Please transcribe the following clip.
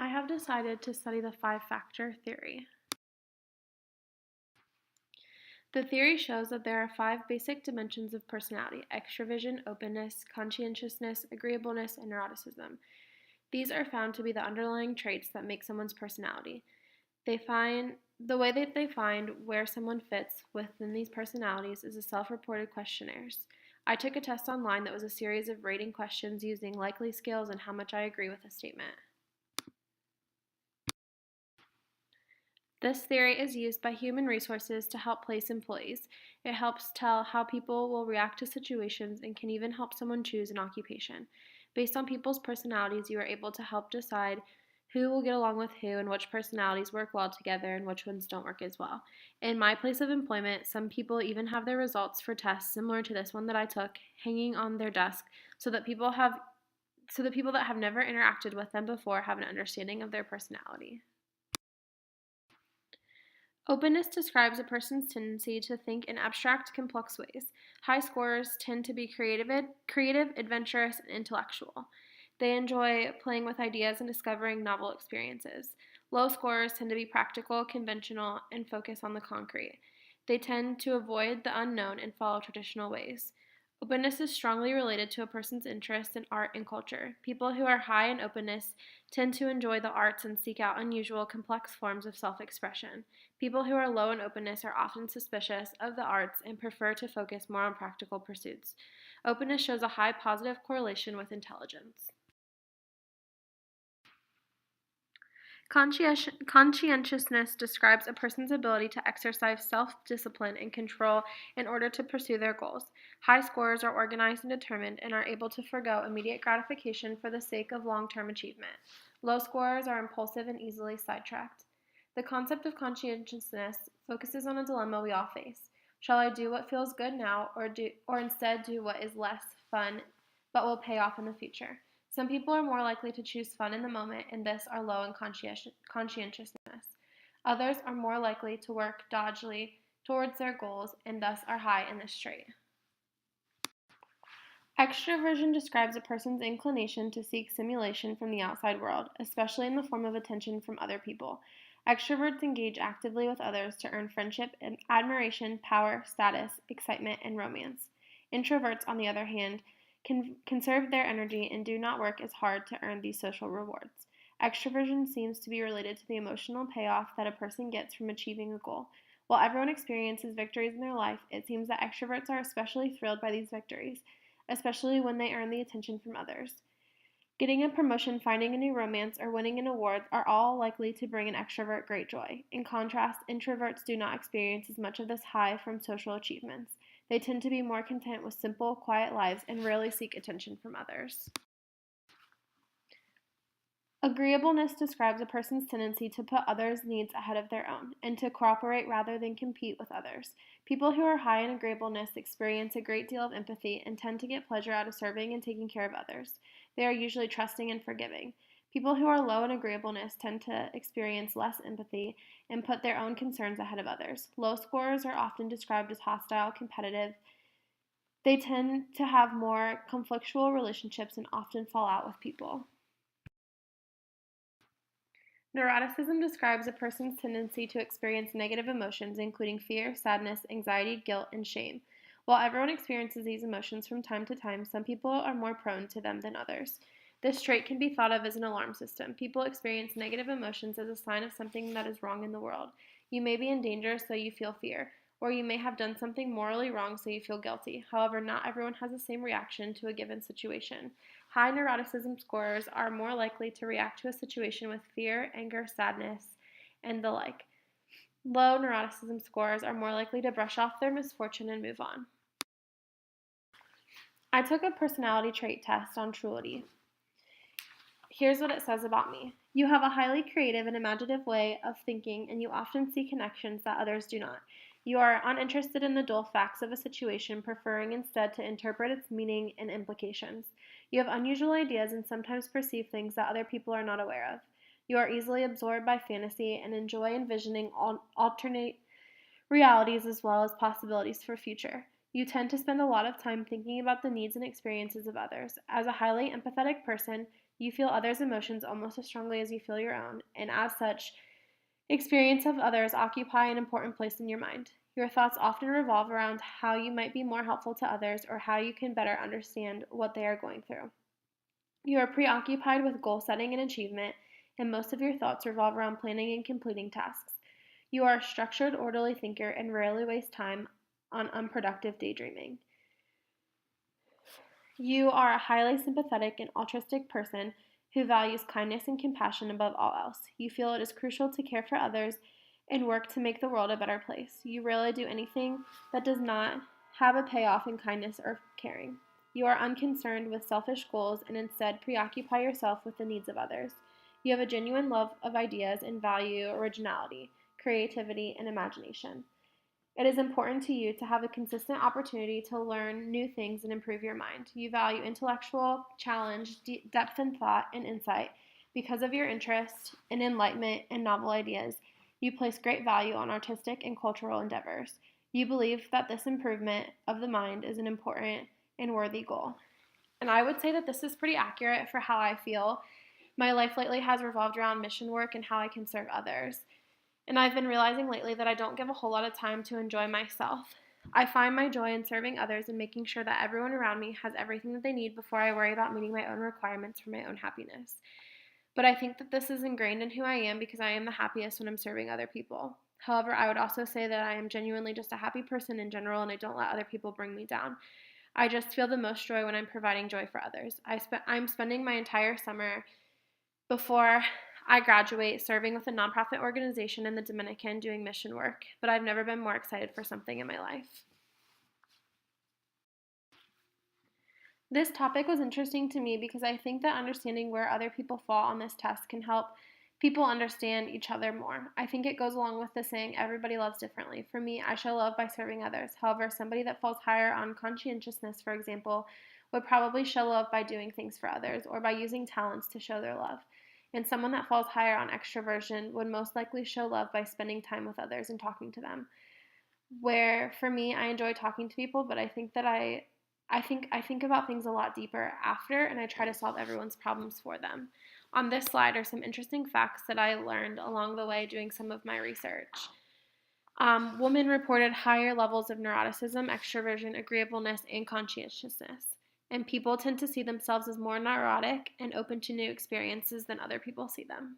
I have decided to study the five-factor theory. The theory shows that there are five basic dimensions of personality: extravision, openness, conscientiousness, agreeableness, and neuroticism. These are found to be the underlying traits that make someone's personality. The way that they find where someone fits within these personalities is a self-reported questionnaires. I took a test online that was a series of rating questions using likely scales and how much I agree with a statement. This theory is used by human resources to help place employees. It helps tell how people will react to situations and can even help someone choose an occupation. Based on people's personalities, you are able to help decide who will get along with who and which personalities work well together and which ones don't work as well. In my place of employment, some people even have their results for tests similar to this one that I took hanging on their desk so that people that have never interacted with them before have an understanding of their personality. Openness describes a person's tendency to think in abstract, complex ways. High scorers tend to be creative, adventurous, and intellectual. They enjoy playing with ideas and discovering novel experiences. Low scorers tend to be practical, conventional, and focus on the concrete. They tend to avoid the unknown and follow traditional ways. Openness is strongly related to a person's interest in art and culture. People who are high in openness tend to enjoy the arts and seek out unusual, complex forms of self-expression. People who are low in openness are often suspicious of the arts and prefer to focus more on practical pursuits. Openness shows a high positive correlation with intelligence. Conscientiousness describes a person's ability to exercise self-discipline and control in order to pursue their goals. High scorers are organized and determined and are able to forego immediate gratification for the sake of long-term achievement. Low scorers are impulsive and easily sidetracked. The concept of conscientiousness focuses on a dilemma we all face. Shall I do what feels good now or instead do what is less fun but will pay off in the future? Some people are more likely to choose fun in the moment and thus are low in conscientiousness. Others are more likely to work doggedly towards their goals and thus are high in this trait. Extroversion describes a person's inclination to seek stimulation from the outside world, especially in the form of attention from other people. Extroverts engage actively with others to earn friendship and admiration, power, status, excitement, and romance. Introverts, on the other hand, can conserve their energy and do not work as hard to earn these social rewards. Extroversion seems to be related to the emotional payoff that a person gets from achieving a goal. While everyone experiences victories in their life, it seems that extroverts are especially thrilled by these victories, especially when they earn the attention from others. Getting a promotion, finding a new romance, or winning an award are all likely to bring an extrovert great joy. In contrast, introverts do not experience as much of this high from social achievements. They tend to be more content with simple, quiet lives and rarely seek attention from others. Agreeableness describes a person's tendency to put others' needs ahead of their own and to cooperate rather than compete with others. People who are high in agreeableness experience a great deal of empathy and tend to get pleasure out of serving and taking care of others. They are usually trusting and forgiving. People who are low in agreeableness tend to experience less empathy and put their own concerns ahead of others. Low scorers are often described as hostile, competitive. They tend to have more conflictual relationships and often fall out with people. Neuroticism describes a person's tendency to experience negative emotions, including fear, sadness, anxiety, guilt, and shame. While everyone experiences these emotions from time to time, some people are more prone to them than others. This trait can be thought of as an alarm system. People experience negative emotions as a sign of something that is wrong in the world. You may be in danger, so you feel fear, or you may have done something morally wrong, so you feel guilty. However, not everyone has the same reaction to a given situation. High neuroticism scorers are more likely to react to a situation with fear, anger, sadness, and the like. Low neuroticism scorers are more likely to brush off their misfortune and move on. I took a personality trait test on Truity. Here's what it says about me. You have a highly creative and imaginative way of thinking, and you often see connections that others do not. You are uninterested in the dull facts of a situation, preferring instead to interpret its meaning and implications. You have unusual ideas and sometimes perceive things that other people are not aware of. You are easily absorbed by fantasy and enjoy envisioning alternate realities as well as possibilities for future. You tend to spend a lot of time thinking about the needs and experiences of others. As a highly empathetic person, You feel others' emotions almost as strongly as you feel your own, and as such, experience of others occupy an important place in your mind. Your thoughts often revolve around how you might be more helpful to others or how you can better understand what they are going through. You are preoccupied with goal setting and achievement, and most of your thoughts revolve around planning and completing tasks. You are a structured, orderly thinker and rarely waste time on unproductive daydreaming. You are a highly sympathetic and altruistic person who values kindness and compassion above all else. You feel it is crucial to care for others and work to make the world a better place. You rarely do anything that does not have a payoff in kindness or caring. You are unconcerned with selfish goals and instead preoccupy yourself with the needs of others. You have a genuine love of ideas and value originality, creativity, and imagination. It is important to you to have a consistent opportunity to learn new things and improve your mind. You value intellectual challenge, depth in thought, and insight. Because of your interest in enlightenment and novel ideas, you place great value on artistic and cultural endeavors. You believe that this improvement of the mind is an important and worthy goal. And I would say that this is pretty accurate for how I feel. My life lately has revolved around mission work and how I can serve others. And I've been realizing lately that I don't give a whole lot of time to enjoy myself. I find my joy in serving others and making sure that everyone around me has everything that they need before I worry about meeting my own requirements for my own happiness. But I think that this is ingrained in who I am because I am the happiest when I'm serving other people. However, I would also say that I am genuinely just a happy person in general and I don't let other people bring me down. I just feel the most joy when I'm providing joy for others. I'm spending my entire summer before I graduate serving with a nonprofit organization in the Dominican doing mission work, but I've never been more excited for something in my life. This topic was interesting to me because I think that understanding where other people fall on this test can help people understand each other more. I think it goes along with the saying, everybody loves differently. For me, I show love by serving others. However, somebody that falls higher on conscientiousness, for example, would probably show love by doing things for others or by using talents to show their love. And someone that falls higher on extroversion would most likely show love by spending time with others and talking to them. Where for me, I enjoy talking to people, but I think that I think about things a lot deeper after, and I try to solve everyone's problems for them. On this slide are some interesting facts that I learned along the way doing some of my research. Women reported higher levels of neuroticism, extroversion, agreeableness, and conscientiousness. And people tend to see themselves as more neurotic and open to new experiences than other people see them.